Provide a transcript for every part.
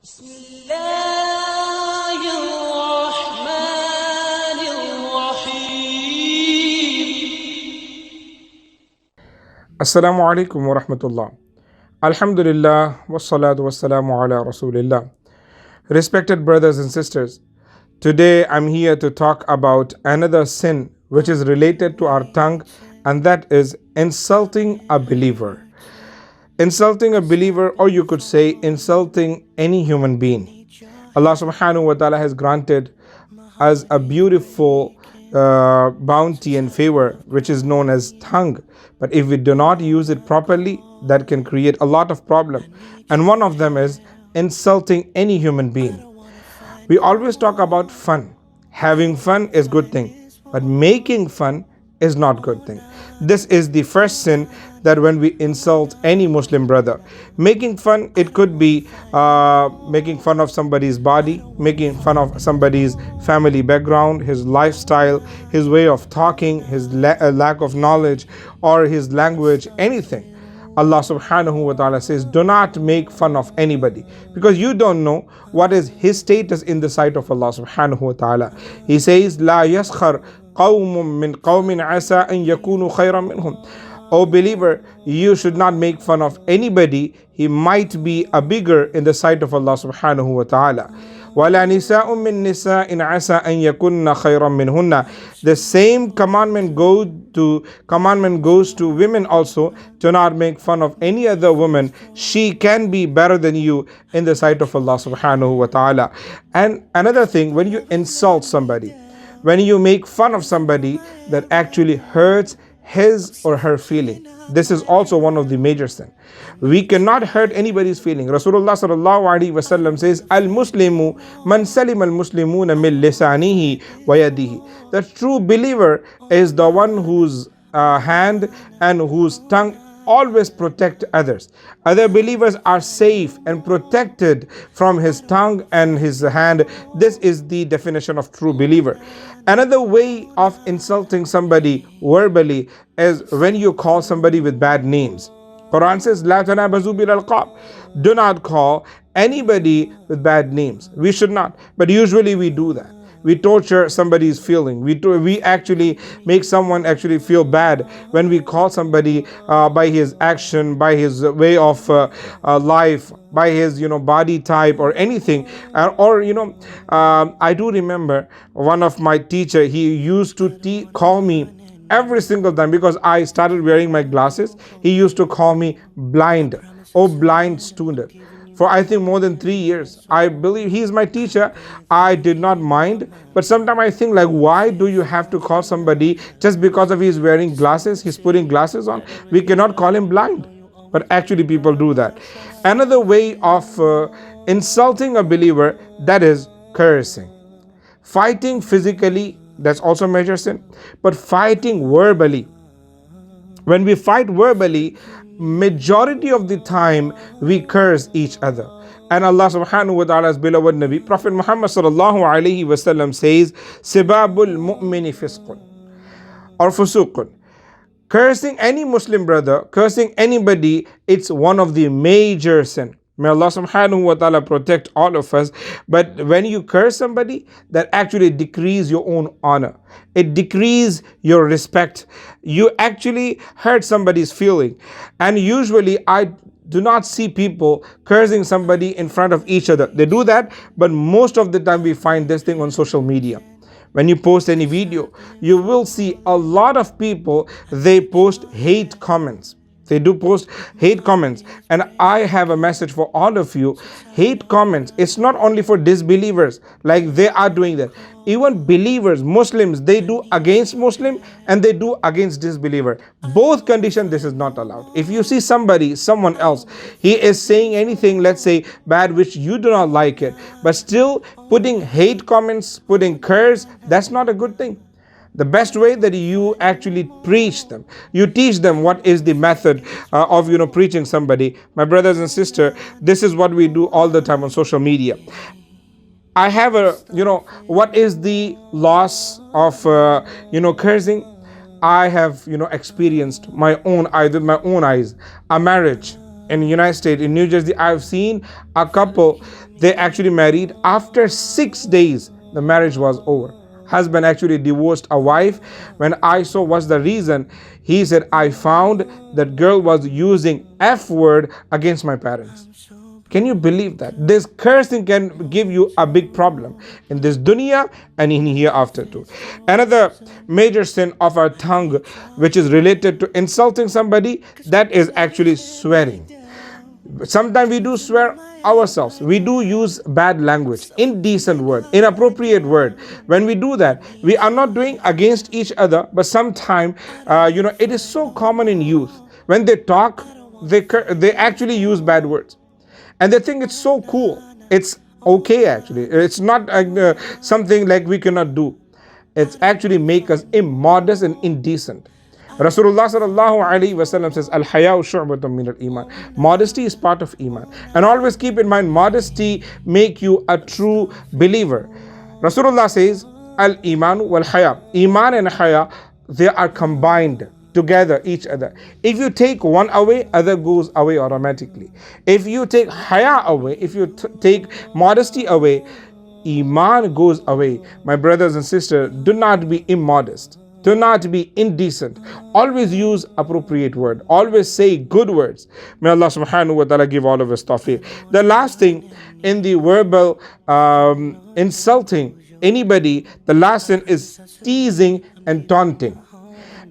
بسم الله الرحمن الرحيم. Assalamu alaikum wa rahmatullah. Alhamdulillah wa salatu wa salamu ala rasulillah. Respected brothers and sisters, today I'm here to talk about another sin which is related to our tongue, and that is insulting a believer. Insulting a believer, or you could say insulting any human being. Allah subhanahu wa ta'ala has granted us a beautiful bounty and favor which is known as tongue. But if we do not use it properly, that can create a lot of problem. And one of them is insulting any human being. We always talk about fun. Having fun is good thing, but making fun is not good thing. This is the first sin, that when we insult any Muslim brother. Making fun, it could be making fun of somebody's body, making fun of somebody's family background, his lifestyle, his way of talking, his lack of knowledge, or his language, anything. Allah subhanahu wa ta'ala says, do not make fun of anybody, because you don't know what is his status in the sight of Allah subhanahu wa ta'ala. He says, La yaskhar qawmun min qawmin asa an yakunu khayran minhum. O believer, you should not make fun of anybody. He might be a bigger in the sight of Allah subhanahu wa ta'ala. وَلَا نِسَاءٌ مِّن نِسَاءٍ عَسَىٰ أَن يَكُنَّ خَيْرًا مِّنْهُنَّ. The same commandment goes to women also. Do not make fun of any other woman. She can be better than you in the sight of Allah subhanahu wa ta'ala. And another thing, when you insult somebody, when you make fun of somebody, that actually hurts his or her feeling. This is also one of the major sin. We cannot hurt anybody's feeling. Rasulullah sallallahu alaihi wasallam says, Al-Muslimu man salim al-Muslimuna min lisanihi wa yadihi. The true believer is the one whose hand and whose tongue always protect others. Other believers are safe and protected from his tongue and his hand. This is the definition of true believer. Another way of insulting somebody verbally is when you call somebody with bad names. Quran says, La tanabazu bil alqab. Do not call anybody with bad names. We should not, but usually we do that. We torture somebody's feeling. We actually make someone actually feel bad when we call somebody by his action, by his way of life, by his body type or anything. I do remember one of my teacher. He used to call me every single time, because I started wearing my glasses. He used to call me blind. Oh, blind student. For I think more than 3 years. I believe he is my teacher. I did not mind. But sometimes I think, like, why do you have to call somebody just because of he's wearing glasses, he's putting glasses on? We cannot call him blind. But actually people do that. Another way of insulting a believer, that is cursing. Fighting physically, that's also a major sin. But fighting verbally. When we fight verbally, majority of the time we curse each other. And Allah subhanahu wa ta'ala's beloved Nabi, Prophet Muhammad sallallahu alayhi wa sallam says, Sibabul mu'mini fisqun or fusuqun. Cursing any Muslim brother, cursing anybody, it's one of the major sin. May Allah subhanahu wa ta'ala protect all of us. But when you curse somebody, that actually decrease your own honor. It decrease your respect. You actually hurt somebody's feeling. And usually I do not see people cursing somebody in front of each other. They do that, but most of the time we find this thing on social media. When you post any video, you will see a lot of people, they post hate comments. They do post hate comments. And I have a message for all of you. Hate comments, it's not only for disbelievers, like they are doing that. Even believers, Muslims, they do against Muslim and they do against disbeliever. Both conditions, this is not allowed. If you see someone else, he is saying anything, let's say bad, which you do not like it, but still putting hate comments, putting curse, that's not a good thing. The best way that you actually preach them, you teach them what is the method of preaching somebody. My brothers and sisters, this is what we do all the time on social media. I have what is the loss of cursing? I have experienced my own eyes, with my own eyes, a marriage in the United States, in New Jersey. I've seen a couple, They actually married. After 6 days, the marriage was over. Husband actually divorced a wife. When I saw what's the reason, he said, I found that girl was using F word against my parents. Can you believe that? This cursing can give you a big problem in this dunya and in hereafter too. Another major sin of our tongue, which is related to insulting somebody, that is actually swearing. Sometimes we do swear ourselves. We do use bad language, indecent word, inappropriate word. When we do that, we are not doing against each other, but sometimes, it is so common in youth. When they talk, they actually use bad words. And they think it's so cool. It's okay actually. It's not something like we cannot do. It's actually make us immodest and indecent. Rasulullah sallallahu alaihi wasallam says, "Al hayau shu'batun min al iman." Modesty is part of iman, and always keep in mind, modesty make you a true believer. Rasulullah says, "Al iman wal haya." Iman and haya, they are combined together each other. If you take one away, other goes away automatically. If you take haya away, if you take modesty away, iman goes away. My brothers and sisters, do not be immodest. Do not be indecent. Always use appropriate word. Always say good words. May Allah subhanahu wa ta'ala give all of us tawfiq. The last thing in the verbal insulting anybody, the last thing is teasing and taunting.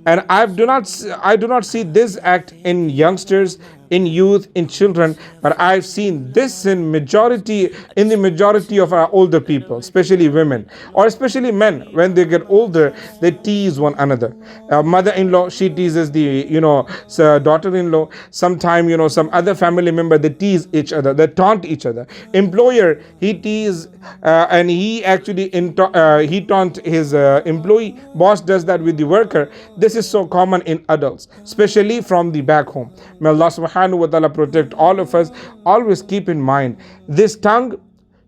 And I do not see this act in youngsters, in youth, in children, but I've seen this in the majority of our older people, especially women or especially men. When they get older, they tease one another. Mother-in-law, she teases the daughter-in-law. Sometime some other family member, they tease each other, they taunt each other. Employer, he tease and he actually he taunt his employee. Boss does that with the worker. This is so common in adults, especially from the back home. May Allah subhanahu wa ta'ala protect all of us. Always keep in mind, this tongue,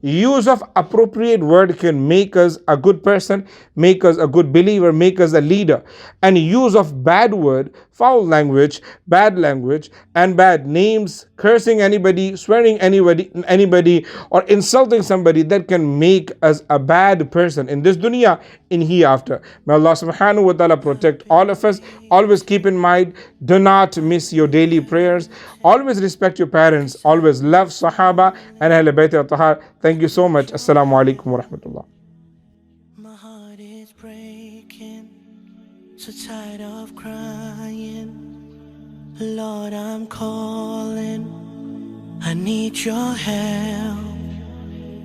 use of appropriate word can make us a good person, make us a good believer, make us a leader. And use of bad word, foul language, bad language, and bad names, cursing anybody, swearing anybody, or insulting somebody, that can make us a bad person in this dunya, in hereafter. May Allah subhanahu wa ta'ala protect all of us. Always keep in mind, do not miss your daily prayers. Always respect your parents. Always love Sahaba and Ahl Bayt al-Tahar. Thank you so much. Assalamu alaikum wa rahmatullah. My heart is breaking, so tired of crying. Lord, I'm calling, I need your help.